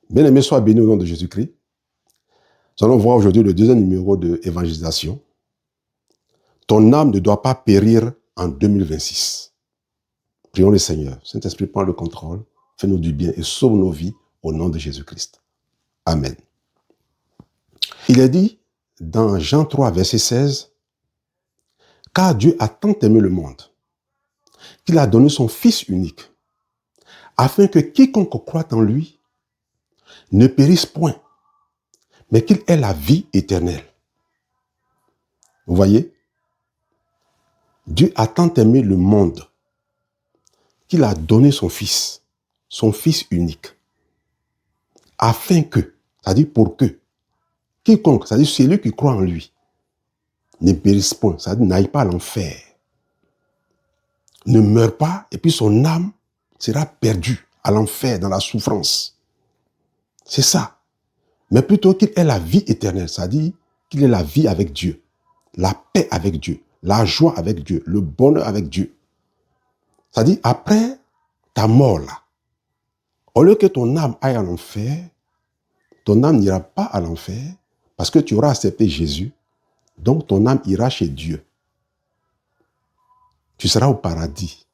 Bien-aimé, sois béni au nom de Jésus-Christ. Nous allons voir aujourd'hui le deuxième numéro de évangélisation. Ton âme ne doit pas périr en 2026. Prions le Seigneur. Saint-Esprit, prends le contrôle, fais-nous du bien et sauve nos vies au nom de Jésus-Christ. Amen. Il est dit dans Jean 3, verset 16, « Car Dieu a tant aimé le monde qu'il a donné son Fils unique, afin que quiconque croit en lui ne périsse point, mais qu'il ait la vie éternelle. » Vous voyez? Dieu a tant aimé le monde qu'il a donné son Fils unique, afin que, c'est-à-dire pour que, quiconque, c'est-à-dire celui qui croit en lui, ne périsse point, c'est-à-dire n'aille pas à l'enfer, ne meure pas, et puis son âme sera perdue à l'enfer, dans la souffrance. C'est ça. Mais plutôt qu'il ait la vie éternelle, c'est-à-dire qu'il ait la vie avec Dieu, la paix avec Dieu, la joie avec Dieu, le bonheur avec Dieu. C'est-à-dire, après ta mort là, au lieu que ton âme aille à l'enfer, ton âme n'ira pas à l'enfer parce que tu auras accepté Jésus, donc ton âme ira chez Dieu. Tu seras au paradis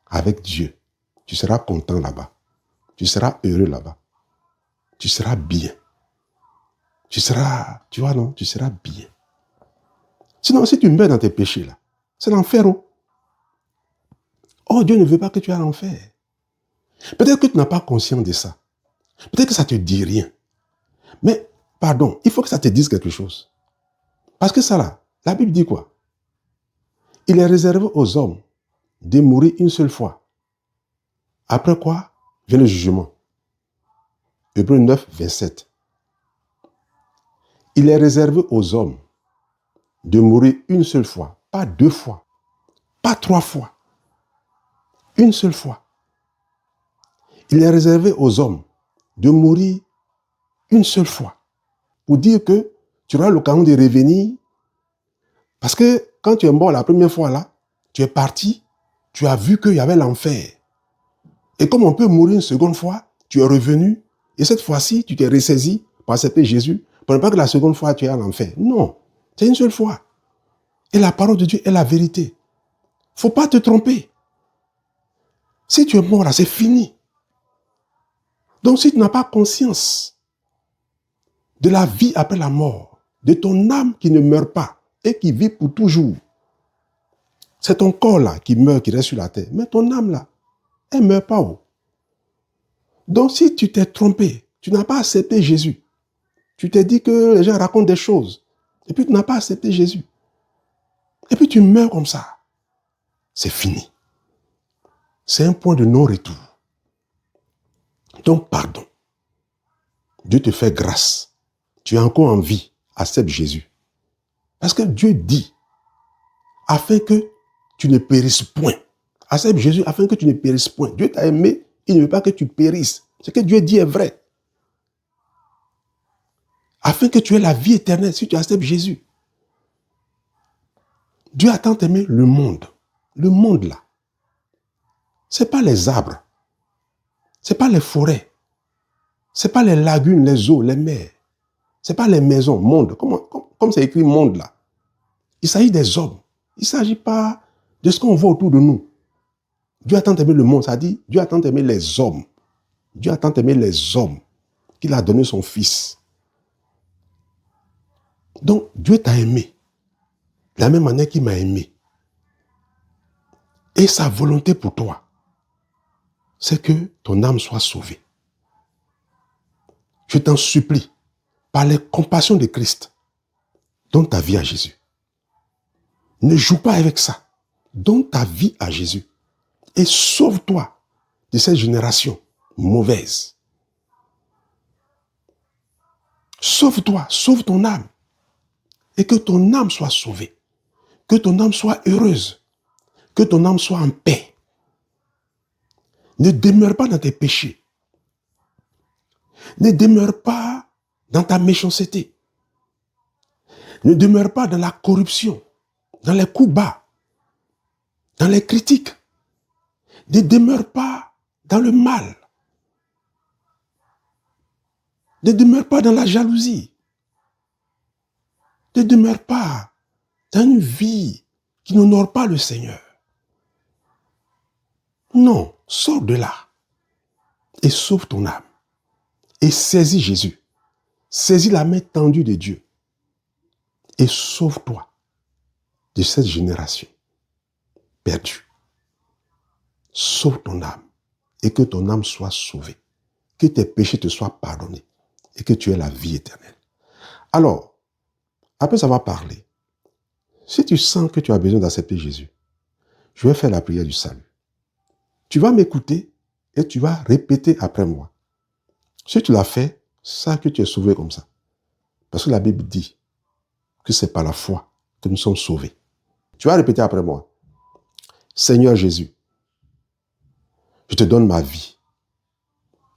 avec Dieu. Tu seras content là-bas. Tu seras heureux là-bas. Tu seras bien. Tu seras, tu vois non, tu seras bien. Sinon, si tu meurs dans tes péchés là, c'est l'enfer. Oh, Dieu ne veut pas que tu ailles à l'enfer. Peut-être que tu n'as pas conscience de ça. Peut-être que ça ne te dit rien. Mais, pardon, il faut que ça te dise quelque chose. Parce que ça là, la Bible dit quoi? Il est réservé aux hommes de mourir une seule fois. Après quoi vient le jugement. Hébreux 9, 27. Il est réservé aux hommes de mourir une seule fois, pas deux fois, pas trois fois, une seule fois. Il est réservé aux hommes de mourir une seule fois, pour dire que tu auras l'occasion de revenir, parce que quand tu es mort la première fois là, tu es parti, tu as vu qu'il y avait l'enfer. Et comme on peut mourir une seconde fois, tu es revenu, et cette fois-ci, tu t'es ressaisi pour accepter Jésus, pour ne pas que la seconde fois, tu es à l'enfer. Non, c'est une seule fois. Et la parole de Dieu est la vérité. Il ne faut pas te tromper. Si tu es mort là, c'est fini. Donc si tu n'as pas conscience de la vie après la mort, de ton âme qui ne meurt pas et qui vit pour toujours, c'est ton corps là qui meurt, qui reste sur la terre. Mais ton âme là, elle ne meurt pas. Donc si tu t'es trompé, tu n'as pas accepté Jésus, tu t'es dit que les gens racontent des choses, et puis tu n'as pas accepté Jésus, et puis tu meurs comme ça, c'est fini. C'est un point de non-retour. Donc pardon. Dieu te fait grâce. Tu es encore en vie. Accepte Jésus. Parce que Dieu dit, afin que tu ne périsses point. Accepte Jésus afin que tu ne périsses point. Dieu t'a aimé, il ne veut pas que tu périsses. Ce que Dieu dit est vrai. Afin que tu aies la vie éternelle si tu acceptes Jésus. Dieu a tant aimé le monde. Le monde là. Ce n'est pas les arbres. Ce n'est pas les forêts. Ce n'est pas les lagunes, les eaux, les mers. Ce n'est pas les maisons, monde. Comme c'est écrit monde là. Il s'agit des hommes. Il ne s'agit pas de ce qu'on voit autour de nous. Dieu a tant aimé le monde, ça dit, Dieu a tant aimé les hommes. Dieu a tant aimé les hommes qu'il a donné son Fils. Donc, Dieu t'a aimé de la même manière qu'il m'a aimé. Et sa volonté pour toi, c'est que ton âme soit sauvée. Je t'en supplie, par les compassions de Christ, donne ta vie à Jésus. Ne joue pas avec ça. Donne ta vie à Jésus. Et sauve-toi de cette génération mauvaise. Sauve-toi, sauve ton âme. Et que ton âme soit sauvée. Que ton âme soit heureuse. Que ton âme soit en paix. Ne demeure pas dans tes péchés. Ne demeure pas dans ta méchanceté. Ne demeure pas dans la corruption, dans les coups bas, dans les critiques. Ne demeure pas dans le mal. Ne demeure pas dans la jalousie. Ne demeure pas dans une vie qui n'honore pas le Seigneur. Non, sors de là et sauve ton âme. Et saisis Jésus. Saisis la main tendue de Dieu. Et sauve-toi de cette génération perdue. Sauve ton âme et que ton âme soit sauvée. Que tes péchés te soient pardonnés et que tu aies la vie éternelle. Alors, après avoir parlé, si tu sens que tu as besoin d'accepter Jésus, je vais faire la prière du salut. Tu vas m'écouter et tu vas répéter après moi. Si tu l'as fait, sache que tu es sauvé comme ça. Parce que la Bible dit que c'est par la foi que nous sommes sauvés. Tu vas répéter après moi. Seigneur Jésus, je te donne ma vie.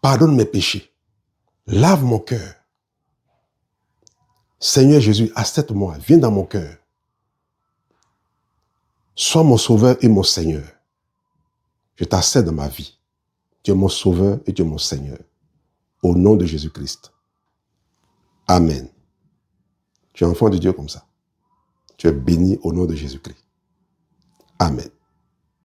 Pardonne mes péchés. Lave mon cœur. Seigneur Jésus, accepte-moi. Viens dans mon cœur. Sois mon sauveur et mon Seigneur. Je t'accepte dans ma vie. Tu es mon sauveur et tu es mon Seigneur. Au nom de Jésus-Christ. Amen. Tu es enfant de Dieu comme ça. Tu es béni au nom de Jésus-Christ. Amen.